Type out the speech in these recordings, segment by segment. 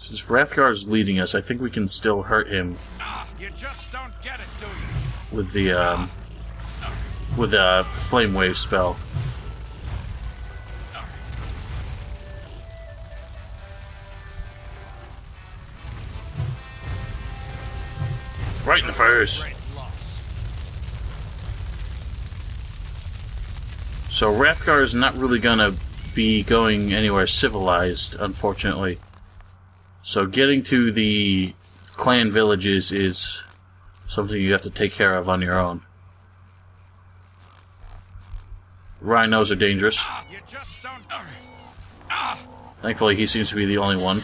Since Hrothgar is leading us, I think we can still hurt him. You just don't get it, do you? With the flame wave spell. Right in the face. So Hrothgar is not really gonna be going anywhere civilized, unfortunately. So getting to the clan villages is something you have to take care of on your own. Rhinos are dangerous. You just don't. Thankfully, he seems to be the only one.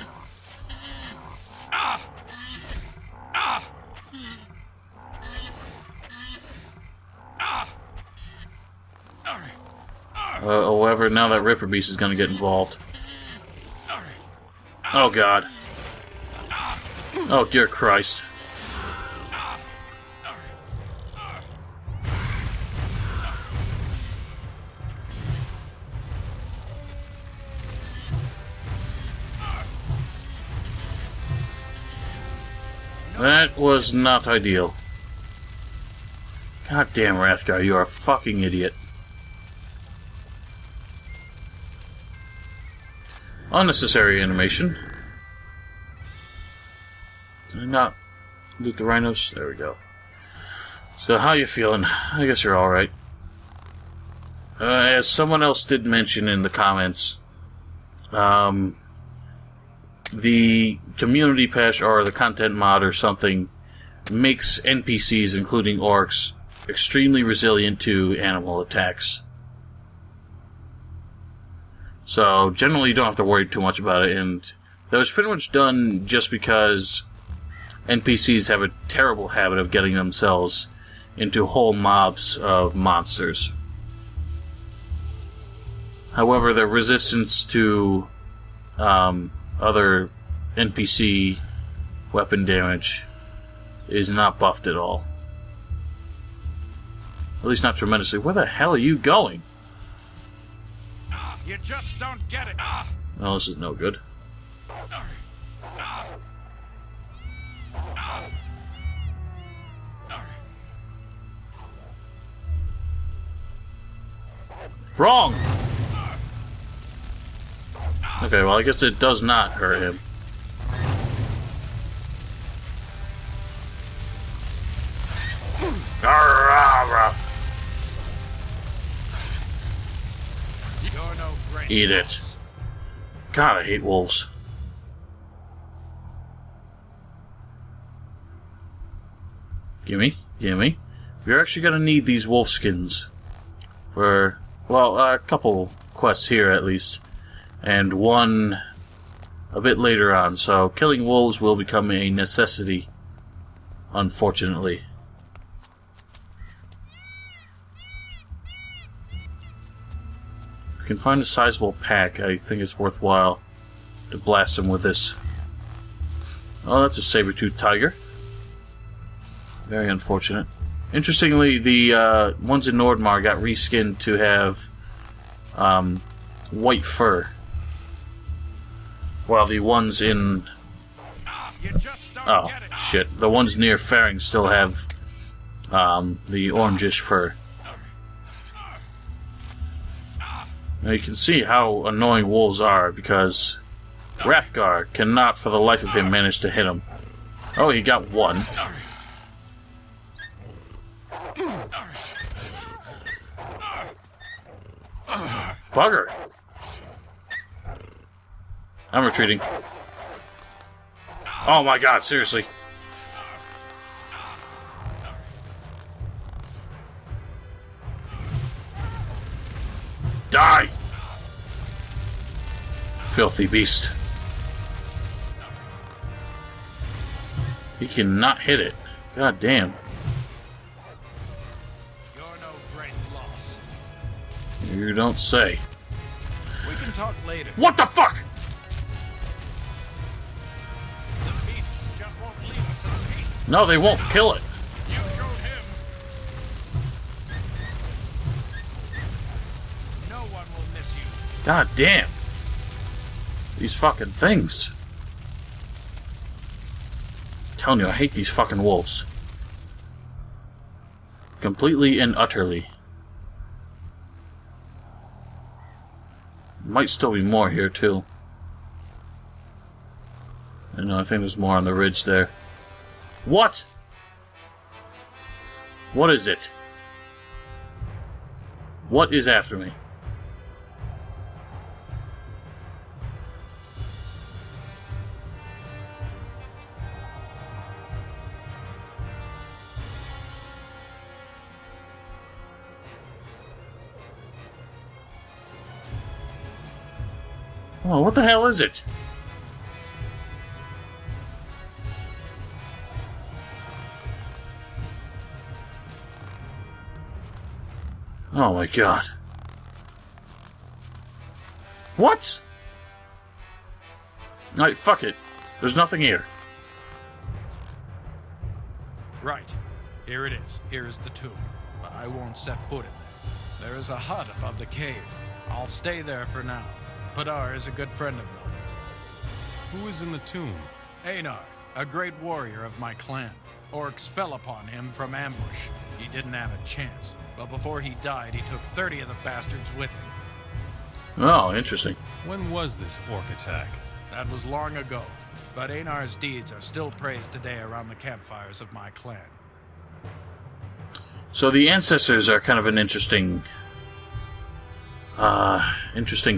However, now that Ripper Beast is going to get involved. Oh god. Oh dear Christ. That was not ideal. God damn, Hrothgar, you are a fucking idiot. Unnecessary animation. Did I not loot the rhinos? There we go. So how you feeling? I guess you're alright. As someone else did mention in the comments, the community patch or the content mod or something makes NPCs, including orcs, extremely resilient to animal attacks. So generally you don't have to worry too much about it, and that was pretty much done just because NPCs have a terrible habit of getting themselves into whole mobs of monsters. However, their resistance to other NPC weapon damage is not buffed at all. At least not tremendously. Where the hell are you going? You just don't get it. Oh, this is no good. Wrong! Okay, well, I guess it does not hurt him. You're no great. Eat it. God, I hate wolves. Gimme, gimme. We're actually gonna need these wolf skins for, well, a couple quests here at least, and one a bit later on, so killing wolves will become a necessity, unfortunately. If we can find a sizable pack, I think it's worthwhile to blast them with this. Oh, that's a saber-toothed tiger. Very unfortunate. Interestingly, the ones in Nordmar got reskinned to have white fur, while the ones in shit, the ones near Faring still have the orangish fur. Now you can see how annoying wolves are, because Hrothgar cannot for the life of him manage to hit him. Oh, he got one. Bugger! I'm retreating. Oh my god, seriously. Die! Filthy beast. He cannot hit it. God damn. You're no great loss. You don't say. We can talk later. What the fuck?! The beasts just won't leave us in peace. No, they won't kill it. You showed him. No one will miss you. God damn. These fucking things. telling you, I hate these fucking wolves. Completely and utterly. Might still be more here, too. I know, I think there's more on the ridge there. What? What is it? What is after me? Oh, what the hell is it? Oh my god. What? Alright, fuck it. There's nothing here. Right. Here it is. Here is the tomb. But I won't set foot in there. There is a hut above the cave. I'll stay there for now. Padar is a good friend of mine. Who is in the tomb? Einar, a great warrior of my clan. Orcs fell upon him from ambush. He didn't have a chance. But before he died, he took 30 of the bastards with him. Oh, interesting. When was this orc attack? That was long ago. But Einar's deeds are still praised today around the campfires of my clan. So the ancestors are kind of an interesting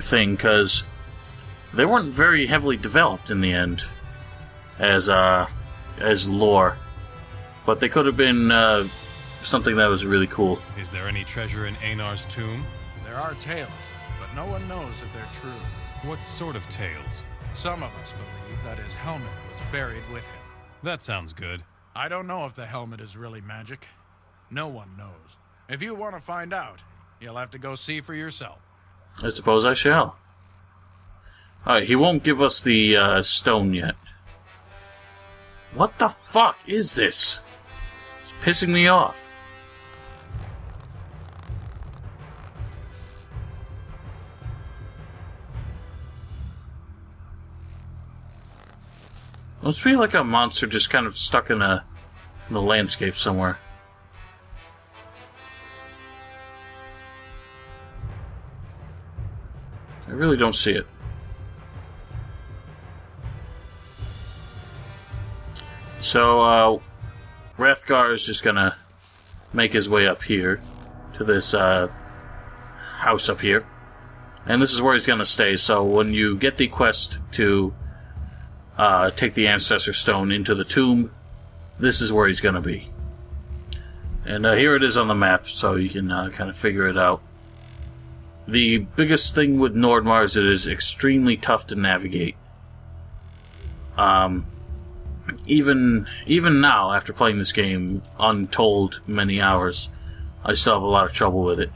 thing, because they weren't very heavily developed in the end as lore, but they could have been something that was really cool. Is there any treasure in Einar's tomb? There are tales, but no one knows if they're true. What sort of tales? Some of us believe that his helmet was buried with him. That sounds good. I don't know if the helmet is really magic. No one knows. If you want to find out, you'll have to go see for yourself. I suppose I shall. Alright, he won't give us the stone yet. What the fuck is this? It's pissing me off. Must be like a monster just kind of stuck in the landscape somewhere. I really don't see it. So, Rathgar is just gonna make his way up here to this house up here. And this is where he's gonna stay, so when you get the quest to take the Ancestor Stone into the tomb, this is where he's gonna be. And here it is on the map, so you can kind of figure it out. The biggest thing with Nordmar is it is extremely tough to navigate. Even now, after playing this game untold many hours, I still have a lot of trouble with it.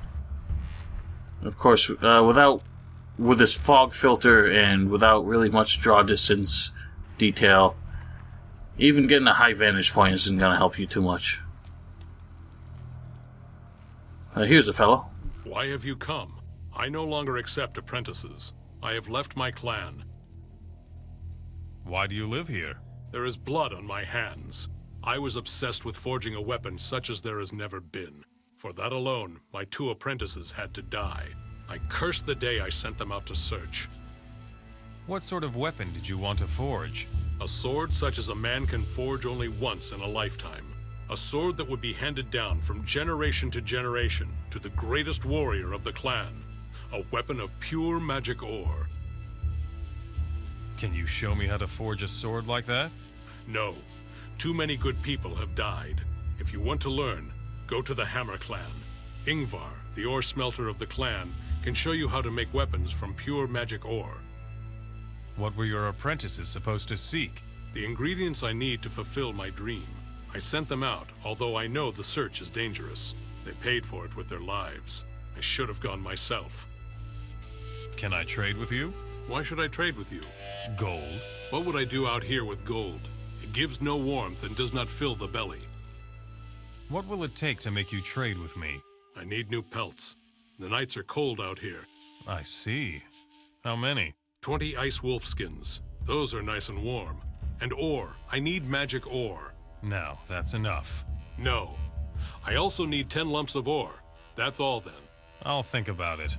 Of course, with this fog filter and without really much draw distance detail, even getting a high vantage point isn't going to help you too much. Here's a fellow. Why have you come? I no longer accept apprentices. I have left my clan. Why do you live here? There is blood on my hands. I was obsessed with forging a weapon such as there has never been. For that alone, my 2 apprentices had to die. I curse the day I sent them out to search. What sort of weapon did you want to forge? A sword such as a man can forge only once in a lifetime. A sword that would be handed down from generation to generation to the greatest warrior of the clan. A weapon of pure magic ore. Can you show me how to forge a sword like that? No. Too many good people have died. If you want to learn, go to the Hammer Clan. Ingvar, the ore smelter of the clan, can show you how to make weapons from pure magic ore. What were your apprentices supposed to seek? The ingredients I need to fulfill my dream. I sent them out, although I know the search is dangerous. They paid for it with their lives. I should have gone myself. Can I trade with you? Why should I trade with you? Gold. What would I do out here with gold? It gives no warmth and does not fill the belly. What will it take to make you trade with me? I need new pelts. The nights are cold out here. I see. How many? 20 ice wolf skins. Those are nice and warm. And ore. I need magic ore. Now, that's enough. No. I also need 10 lumps of ore. That's all then. I'll think about it.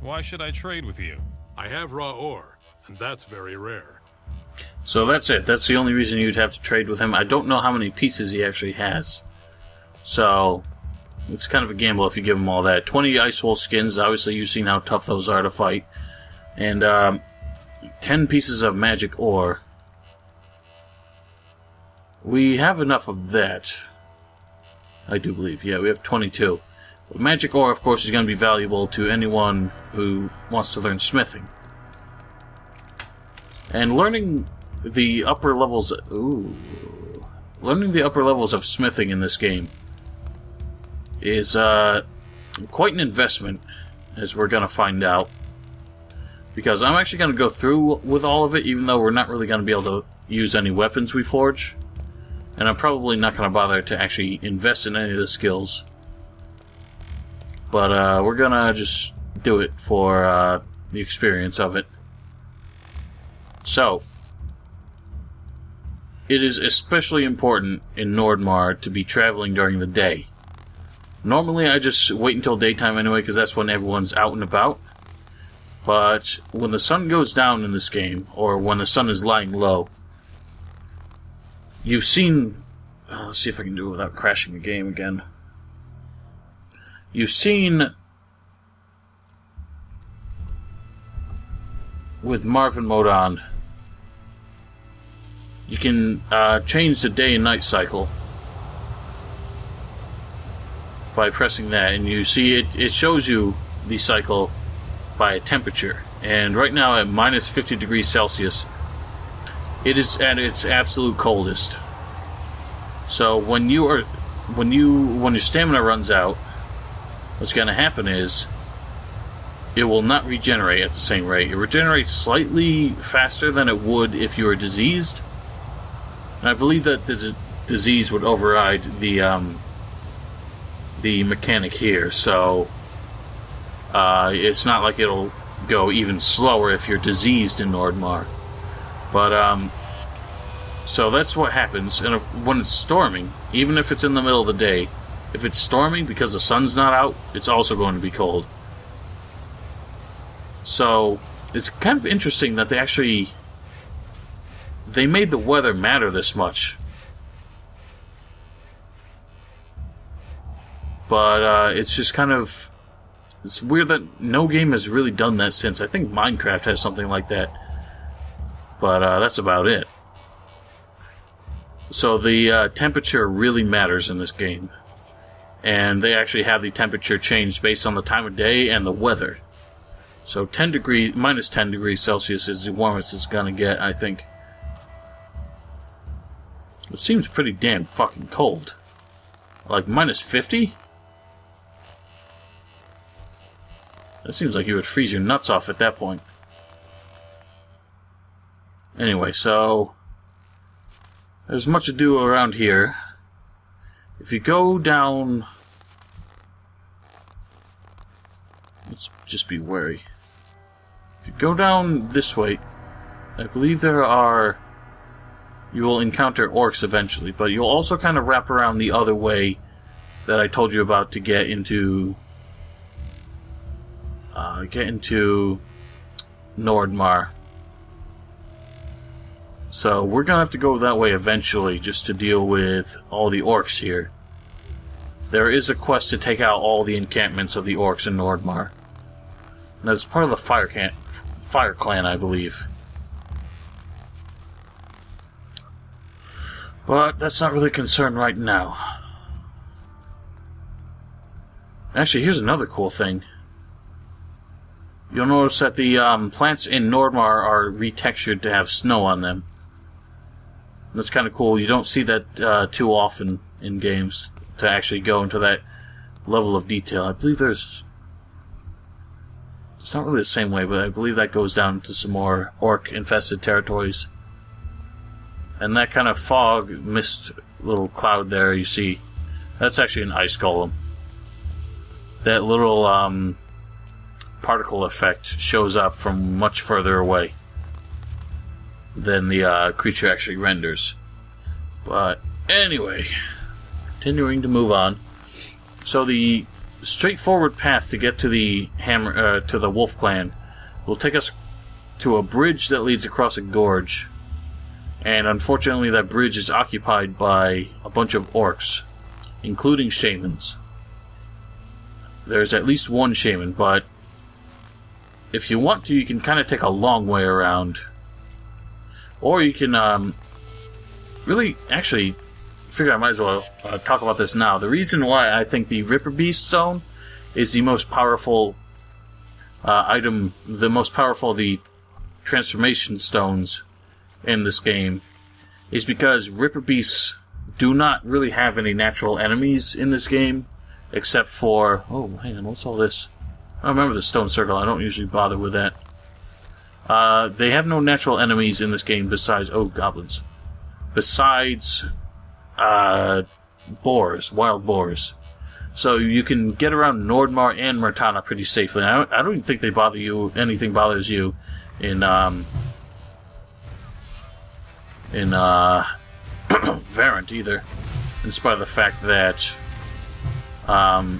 Why should I trade with you? I have raw ore, and that's very rare. So that's it. That's the only reason you'd have to trade with him. I don't know how many pieces he actually has. So, it's kind of a gamble if you give him all that. 20 ice wolf skins. Obviously, you've seen how tough those are to fight. And 10 pieces of magic ore. We have enough of that. I do believe. Yeah, we have 22. Magic ore, of course, is going to be valuable to anyone who wants to learn smithing. And learning the upper levels... Ooh. Learning the upper levels of smithing in this game is quite an investment, as we're going to find out. Because I'm actually going to go through with all of it, even though we're not really going to be able to use any weapons we forge. And I'm probably not going to bother to actually invest in any of the skills. But we're going to just do it for the experience of it. So, it is especially important in Nordmar to be traveling during the day. Normally I just wait until daytime anyway, because that's when everyone's out and about. But when the sun goes down in this game, or when the sun is lying low, you've seen... let's see if I can do it without crashing the game again. You've seen... with Marvin mode on, you can change the day and night cycle by pressing that, and you see it shows you the cycle by temperature. And right now at minus 50 degrees Celsius, it is at its absolute coldest. So when your stamina runs out, what's going to happen is it will not regenerate at the same rate. It regenerates slightly faster than it would if you were diseased. And I believe that the disease would override the mechanic here, so it's not like it'll go even slower if you're diseased in Nordmar. But so that's what happens. And when it's storming, even if it's in the middle of the day, if it's storming because the sun's not out, it's also going to be cold. So it's kind of interesting that they made the weather matter this much. But it's just kind of... it's weird that no game has really done that since. I think Minecraft has something like that. But that's about it. So the temperature really matters in this game. And they actually have the temperature changed based on the time of day and the weather. So minus 10 degrees Celsius is the warmest it's gonna get, I think. It seems pretty damn fucking cold. Like minus 50? That seems like you would freeze your nuts off at that point. Anyway, so there's much to do around here. If you go down... let's just be wary. If you go down this way, I believe you will encounter orcs eventually, but you'll also kind of wrap around the other way that I told you about to get into Nordmar. So we're gonna have to go that way eventually just to deal with all the orcs here. There is a quest to take out all the encampments of the orcs in Nordmar. And that's part of the Fire Clan, I believe. But that's not really a concern right now. Actually, here's another cool thing. You'll notice that the plants in Nordmar are retextured to have snow on them. That's kind of cool. You don't see that too often in games, to actually go into that level of detail. I believe it's not really the same way, but I believe that goes down to some more orc-infested territories. And that kind of fog, mist, little cloud there you see, that's actually an ice golem. That little particle effect shows up from much further away. than the creature actually renders. But anyway, continuing to move on. So the straightforward path to get to the Wolf Clan will take us to a bridge that leads across a gorge. And unfortunately that bridge is occupied by a bunch of orcs, including shamans. There's at least one shaman, but if you want to, you can kind of take a long way around. Or you can really, actually, figure I might as well talk about this now. The reason why I think the Ripper Beast Zone is the most powerful item, the most powerful of the transformation stones in this game, is because Ripper Beasts do not really have any natural enemies in this game, except for... Oh, hang on, what's all this? I remember the stone circle, I don't usually bother with that. They have no natural enemies in this game besides... Oh, goblins. Besides... boars, wild boars. So you can get around Nordmar and Murtana pretty safely. I don't even think they bother you, anything bothers you in Varant either, in spite of the fact that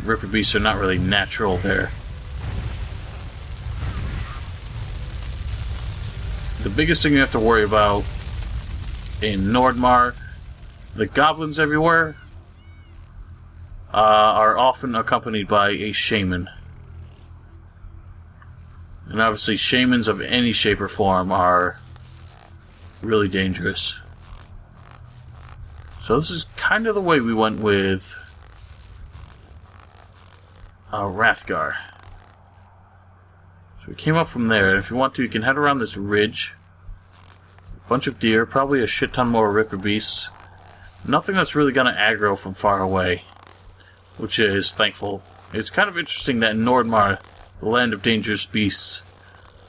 Ripper Beasts are not really natural there. The biggest thing you have to worry about in Nordmar, the goblins everywhere are often accompanied by a shaman. And obviously shamans of any shape or form are really dangerous. So this is kind of the way we went with Rathgar. So we came up from there, and if you want to, you can head around this ridge. A bunch of deer, probably a shit ton more Ripper Beasts. Nothing that's really going to aggro from far away, which is thankful. It's kind of interesting that in Nordmar, the land of dangerous beasts,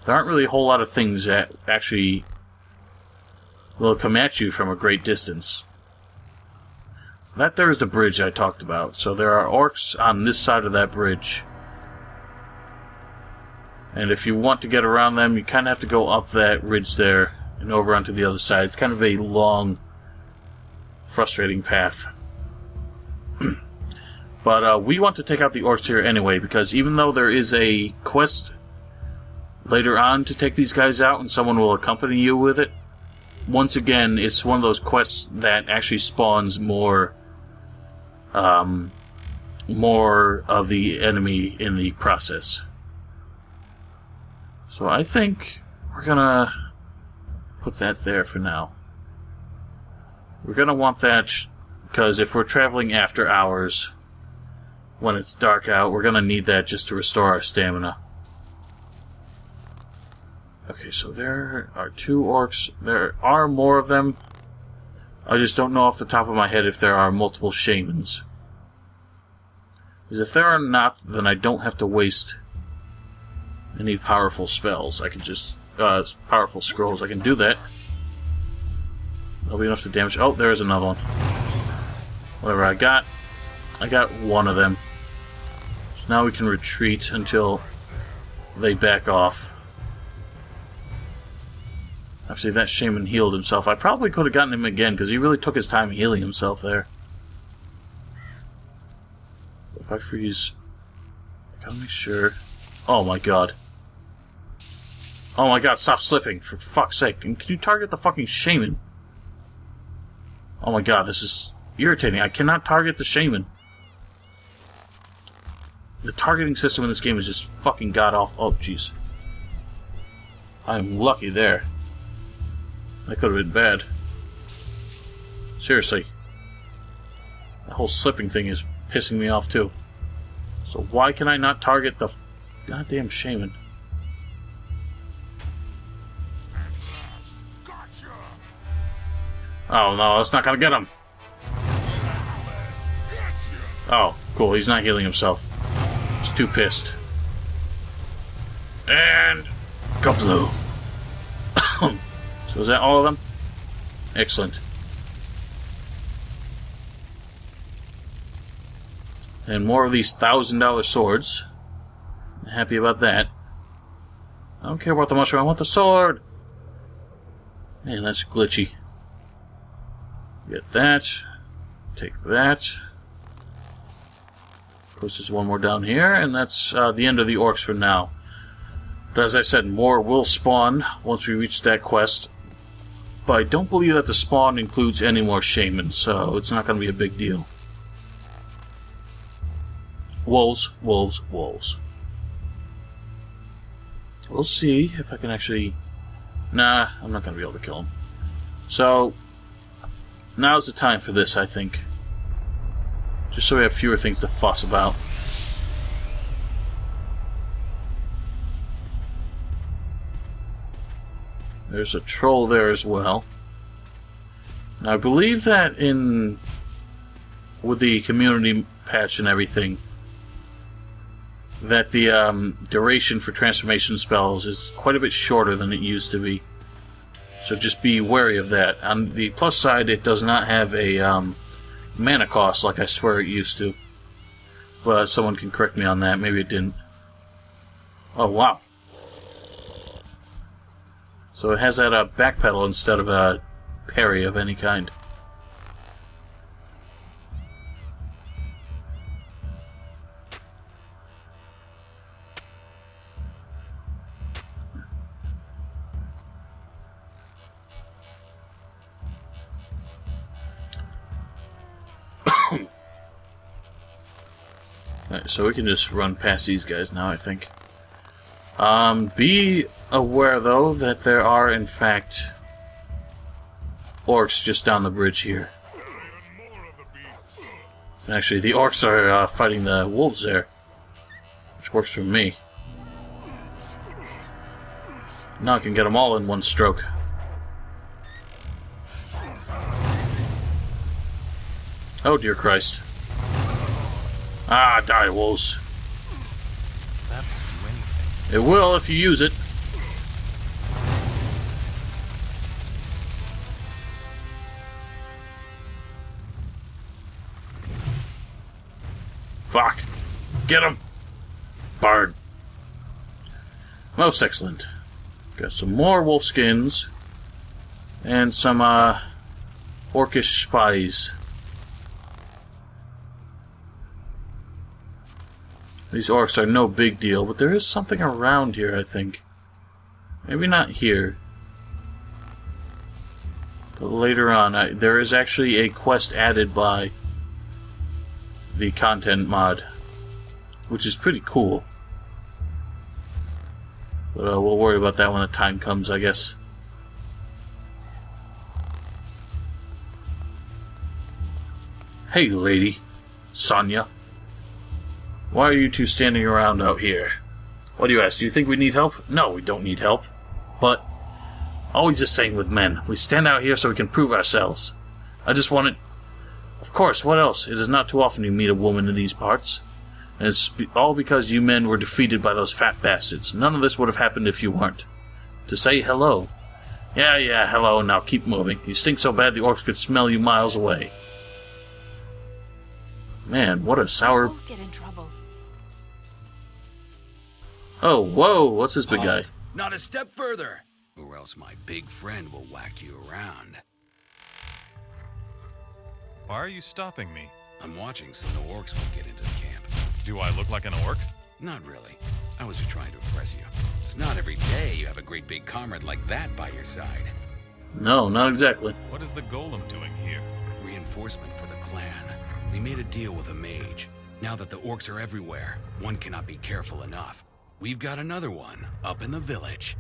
there aren't really a whole lot of things that actually will come at you from a great distance. That there is the bridge I talked about. So there are orcs on this side of that bridge. And if you want to get around them, you kind of have to go up that ridge there and over onto the other side. It's kind of a long, frustrating path. But we want to take out the orcs here anyway, because even though there is a quest later on to take these guys out and someone will accompany you with it, once again, it's one of those quests that actually spawns more of the enemy in the process. So I think we're gonna put that there for now. We're gonna want that because if we're traveling after hours, when it's dark out, we're gonna need that just to restore our stamina. Okay, so there are 2 orcs. There are more of them. I just don't know off the top of my head if there are multiple shamans. Because if there are not, then I don't have to waste any powerful spells. I can just... powerful scrolls. I can do that. That'll be enough to damage... Oh, there's another one. Whatever I got one of them. So now we can retreat until they back off. Actually, that shaman healed himself. I probably could have gotten him again, because he really took his time healing himself there. If I freeze... I gotta make sure... Oh my god. Oh my god, stop slipping, for fuck's sake. And can you target the fucking shaman? Oh my god, this is irritating. I cannot target the shaman. The targeting system in this game is just fucking god-awful. Oh, jeez. I'm lucky there. That could have been bad. Seriously. That whole slipping thing is pissing me off too. So why can I not target the goddamn shaman? Oh no, that's not gonna get him! Oh, cool, he's not healing himself. He's too pissed. And... Kabloo! So is that all of them? Excellent. And more of these $1,000 swords. I'm happy about that. I don't care about the mushroom, I want the sword! Man, that's glitchy. Get that. Take that. Of course, there's one more down here, and that's the end of the orcs for now. But as I said, more will spawn once we reach that quest. But I don't believe that the spawn includes any more shamans, so it's not going to be a big deal. Wolves, wolves, wolves. We'll see if I can actually... Nah, I'm not going to be able to kill him. So, now's the time for this, I think. Just so we have fewer things to fuss about. There's a troll there as well. Now, I believe that with the community patch and everything, that the duration for transformation spells is quite a bit shorter than it used to be. So just be wary of that. On the plus side, it does not have a mana cost like I swear it used to. But someone can correct me on that. Maybe it didn't. Oh, wow. So it has that back pedal instead of a parry of any kind. Alright, so we can just run past these guys now, I think. Be aware, though, that there are, in fact, orcs just down the bridge here. Actually, the orcs are fighting the wolves there, which works for me. Now I can get them all in one stroke. Oh, dear Christ. Ah, die, wolves. That won't do anything. It will if you use it. Fuck. Get him. Bard. Most excellent. Got some more wolf skins. And some, orcish spies. These orcs are no big deal, but there is something around here, I think. Maybe not here. But later on, there is actually a quest added by the content mod, which is pretty cool. But we'll worry about that when the time comes, I guess. Hey, lady. Sonya. Why are you two standing around out here? What do you ask? Do you think we need help? No, we don't need help. But, always the same with men. We stand out here so we can prove ourselves. I just wanted... Of course, what else? It is not too often you meet a woman in these parts. And it's all because you men were defeated by those fat bastards. None of this would have happened if you weren't. To say hello. Yeah, hello, now keep moving. You stink so bad the orcs could smell you miles away. Man, what a sour... We'll get in trouble. Oh, whoa, what's this big guy? Halt. Not a step further, or else my big friend will whack you around. Why are you stopping me? I'm watching so no orcs will get into the camp. Do I look like an orc? Not really. I was just trying to impress you. It's not every day you have a great big comrade like that by your side. No, not exactly. What is the golem doing here? Reinforcement for the clan. We made a deal with a mage. Now that the orcs are everywhere, one cannot be careful enough. We've got another one up in the village.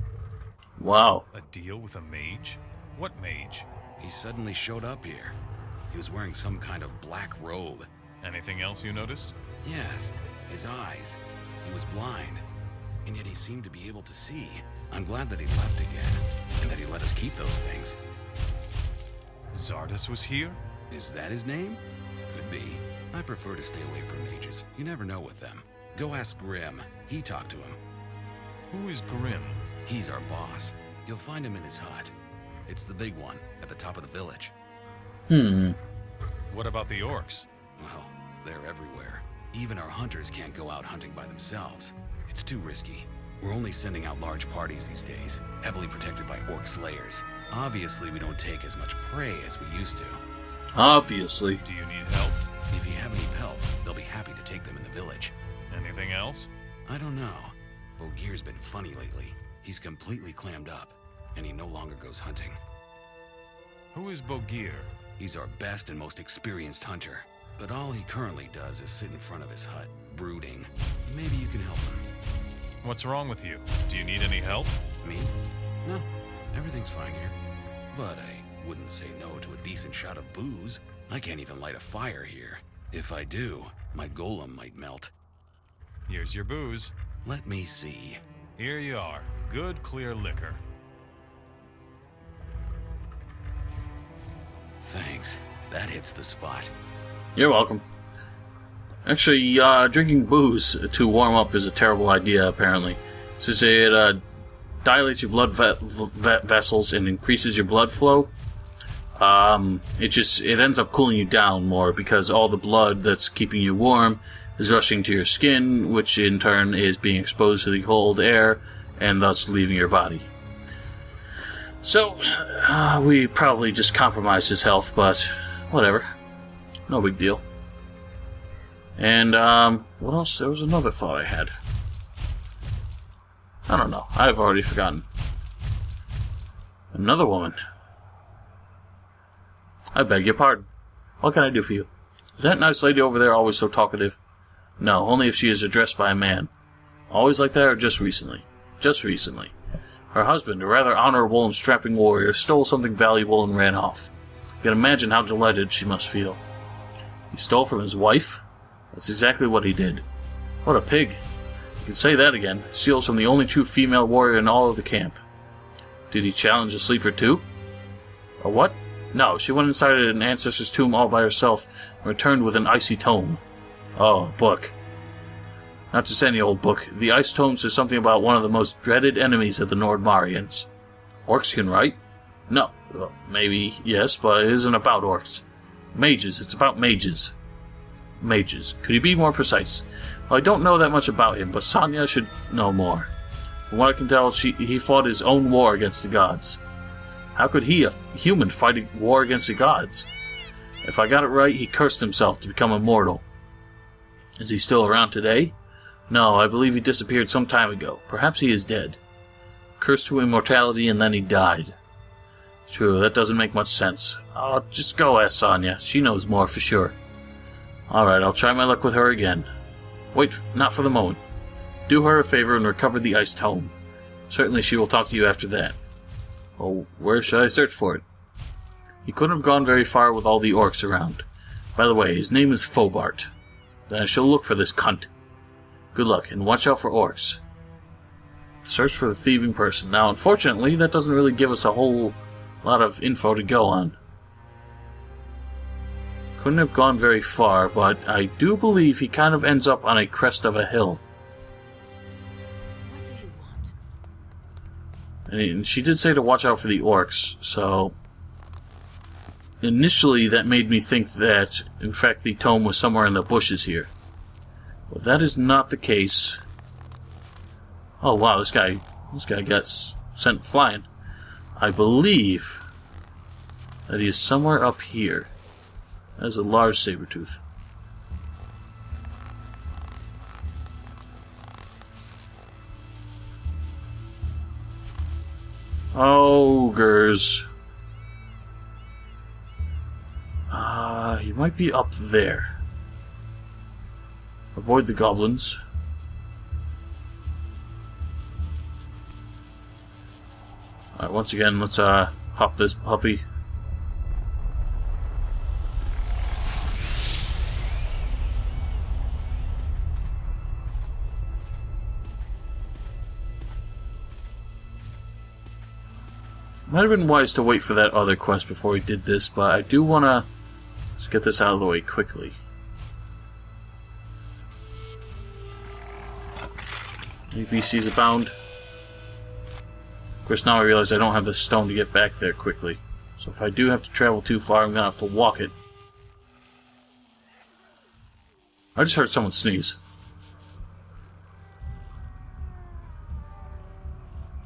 Wow. A deal with a mage? What mage? He suddenly showed up here. He was wearing some kind of black robe. Anything else you noticed? Yes, his eyes. He was blind, and yet he seemed to be able to see. I'm glad that he left again, and that he let us keep those things. Zardas was here? Is that his name? Could be. I prefer to stay away from mages. You never know with them. Go ask Grim. He talked to him. Who is Grim? He's our boss. You'll find him in his hut. It's the big one, at the top of the village. What about the orcs? Well, they're everywhere. Even our hunters can't go out hunting by themselves. It's too risky. We're only sending out large parties these days, heavily protected by orc slayers. Obviously, we don't take as much prey as we used to. Obviously. Do you need help? If you have any pelts, they'll be happy to take them in the village. Anything else? I don't know. Bogir's been funny lately. He's completely clammed up, and he no longer goes hunting. Who is Bogir? He's our best and most experienced hunter. But all he currently does is sit in front of his hut, brooding. Maybe you can help him. What's wrong with you? Do you need any help? Me? No, everything's fine here. But I wouldn't say no to a decent shot of booze. I can't even light a fire here. If I do, my golem might melt. Here's your booze. Let me see. Here you are. Good, clear liquor. Thanks. That hits the spot. You're welcome. Actually, drinking booze to warm up is a terrible idea, apparently. Since it dilates your blood vessels and increases your blood flow, it ends up cooling you down more because all the blood that's keeping you warm is rushing to your skin, which in turn is being exposed to the cold air and thus leaving your body. So, we probably just compromised his health, but whatever. No big deal. And, what else? There was another thought I had. I don't know. I've already forgotten. Another woman. I beg your pardon. What can I do for you? Is that nice lady over there always so talkative? No, only if she is addressed by a man. Always like that or just recently? Just recently. Her husband, a rather honorable and strapping warrior, stole something valuable and ran off. You can imagine how delighted she must feel. He stole from his wife? That's exactly what he did. What a pig. You can say that again. He steals from the only true female warrior in all of the camp. Did he challenge the sleeper too? Or what? No, she went inside an ancestor's tomb all by herself and returned with an icy tome. Oh, a book. Not just any old book. The ice tome says something about one of the most dreaded enemies of the Nordmarians. Orcs can write? No. Well, maybe, yes, but it isn't about orcs. Mages. It's about mages. Mages. Could you be more precise? Well, I don't know that much about him, but Sonya should know more. From what I can tell, he fought his own war against the gods. How could he, a human, fight a war against the gods? If I got it right, he cursed himself to become immortal. Is he still around today? No, I believe he disappeared some time ago. Perhaps he is dead. Cursed to immortality and then he died. True, that doesn't make much sense. I'll just go ask Sonya. She knows more for sure. Alright, I'll try my luck with her again. Wait, not for the moment. Do her a favor and recover the ice tome. Certainly she will talk to you after that. Well, where should I search for it? He couldn't have gone very far with all the orcs around. By the way, his name is Fobart. Then I shall look for this cunt. Good luck, and watch out for orcs. Search for the thieving person. Now, unfortunately, that doesn't really give us a whole lot of info to go on. Couldn't have gone very far, but I do believe he kind of ends up on a crest of a hill. What do you want? And she did say to watch out for the orcs, so... Initially, that made me think that, in fact, the tome was somewhere in the bushes here. But that is not the case. Oh wow, this guy got sent flying. I believe that he is somewhere up here. That is a large saber-tooth. Ogres. He might be up there. Avoid the goblins. Alright, once again, let's pop this puppy. Might have been wise to wait for that other quest before we did this, but I do want to just get this out of the way quickly. NPCs abound. Of course, now I realize I don't have the stone to get back there quickly. So if I do have to travel too far, I'm going to have to walk it. I just heard someone sneeze.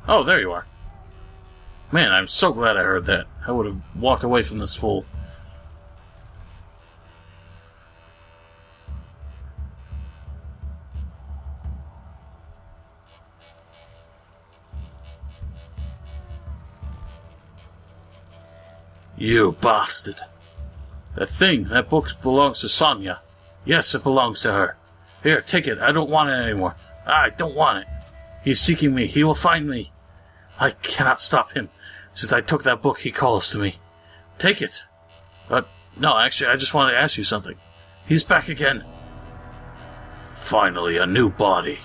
Oh, there you are. Man, I'm so glad I heard that. I would have walked away from this fool. You bastard. That book belongs to Sonya. Yes, it belongs to her. Here, take it. I don't want it anymore. I don't want it. He's seeking me. He will find me. I cannot stop him. Since I took that book, he calls to me. Take it. But, no, actually, I just wanted to ask you something. He's back again. Finally, a new body.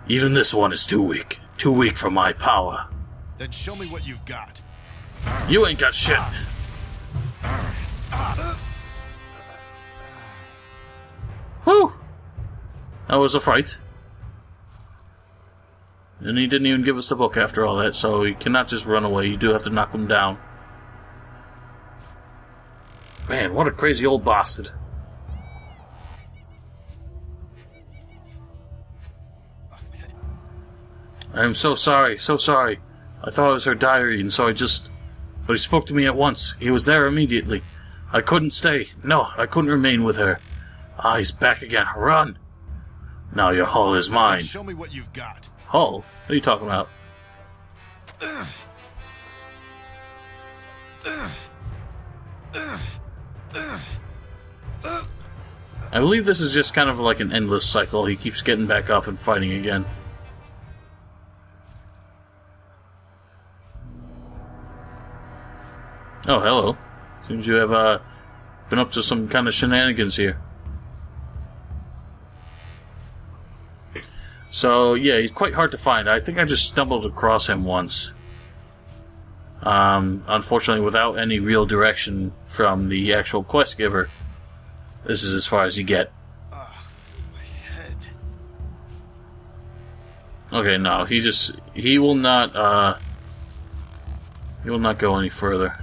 Even this one is too weak. Too weak for my power. Then show me what you've got. You ain't got shit. Whew. That was a fright. And he didn't even give us the book after all that, so you cannot just run away. You do have to knock him down. Man, what a crazy old bastard. I am so sorry, so sorry. I thought it was her diary, and so I just... But he spoke to me at once. He was there immediately. I couldn't stay. No, I couldn't remain with her. Ah, he's back again. Run! Now your hull is mine. Show me what you've got. Hull? What are you talking about? I believe this is just kind of like an endless cycle. He keeps getting back up and fighting again. Oh, hello. Seems you have been up to some kind of shenanigans here. So, yeah, he's quite hard to find. I think I just stumbled across him once. Unfortunately, without any real direction from the actual quest giver. This is as far as you get. My head. Okay, no, he will not go any further.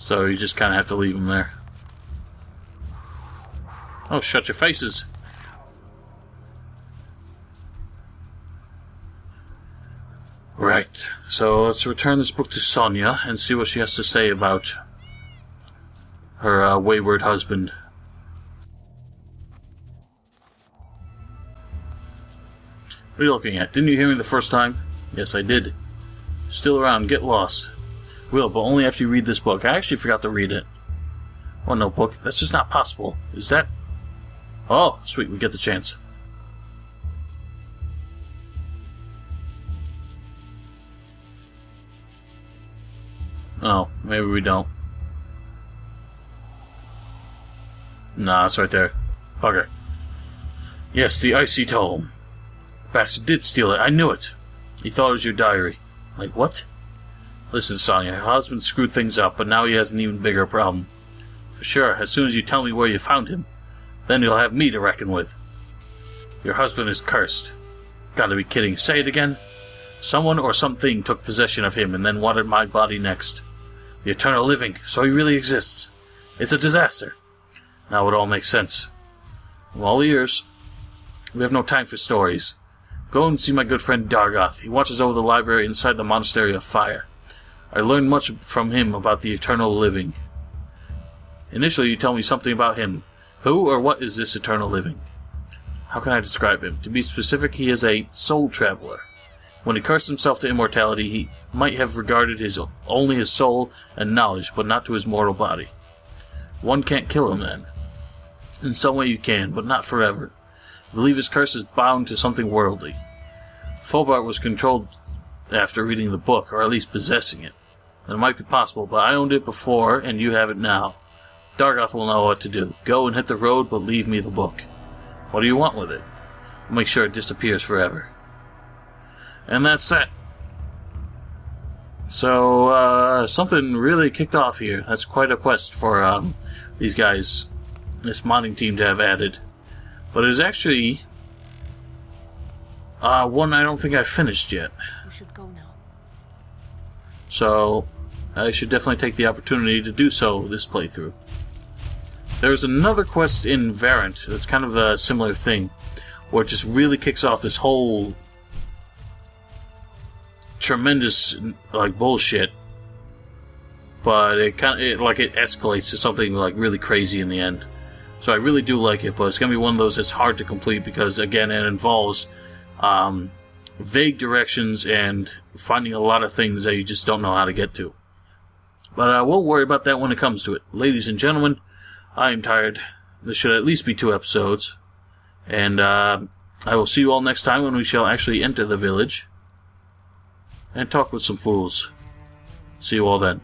So you just kind of have to leave him there. Oh, shut your faces. Right, so let's return this book to Sonya and see what she has to say about her wayward husband. What are you looking at? Didn't you hear me the first time? Yes, I did. Still around, get lost. Will, but only after you read this book. I actually forgot to read it. Oh, no book. That's just not possible. Is that... Oh, sweet, we get the chance. Oh, maybe we don't. Nah, it's right there. Okay. Yes, the icy tome. Bastard did steal it. I knew it. He thought it was your diary. Like, what? Listen, Sonya, your husband screwed things up, but now he has an even bigger problem. For sure, as soon as you tell me where you found him, then you'll have me to reckon with. Your husband is cursed. Gotta be kidding. Say it again? Someone or something took possession of him and then wanted my body next. The eternal living, so he really exists. It's a disaster. Now it all makes sense. I'm all ears. We have no time for stories. Go and see my good friend Dargoth. He watches over the library inside the Monastery of Fire. I learned much from him about the eternal living. Initially, you tell me something about him. Who or what is this eternal living? How can I describe him? To be specific, he is a soul traveler. When he cursed himself to immortality, he might have regarded only his soul and knowledge, but not to his mortal body. One can't kill him, then. In some way you can, but not forever. I believe his curse is bound to something worldly. Fobart was controlled after reading the book, or at least possessing it. It might be possible, but I owned it before, and you have it now. Dargoth will know what to do. Go and hit the road, but leave me the book. What do you want with it? I'll make sure it disappears forever. And that's that. So, something really kicked off here. That's quite a quest for these guys, this modding team to have added. But it's actually one I don't think I've finished yet. We should go now. So, I should definitely take the opportunity to do so this playthrough. There's another quest in Varant that's kind of a similar thing, where it just really kicks off this whole tremendous like bullshit, but it escalates to something like really crazy in the end. So I really do like it, but it's gonna be one of those that's hard to complete because again it involves vague directions and finding a lot of things that you just don't know how to get to. But I won't worry about that when it comes to it. Ladies and gentlemen, I am tired. This should at least be 2 episodes. And I will see you all next time when we shall actually enter the village and talk with some fools. See you all then.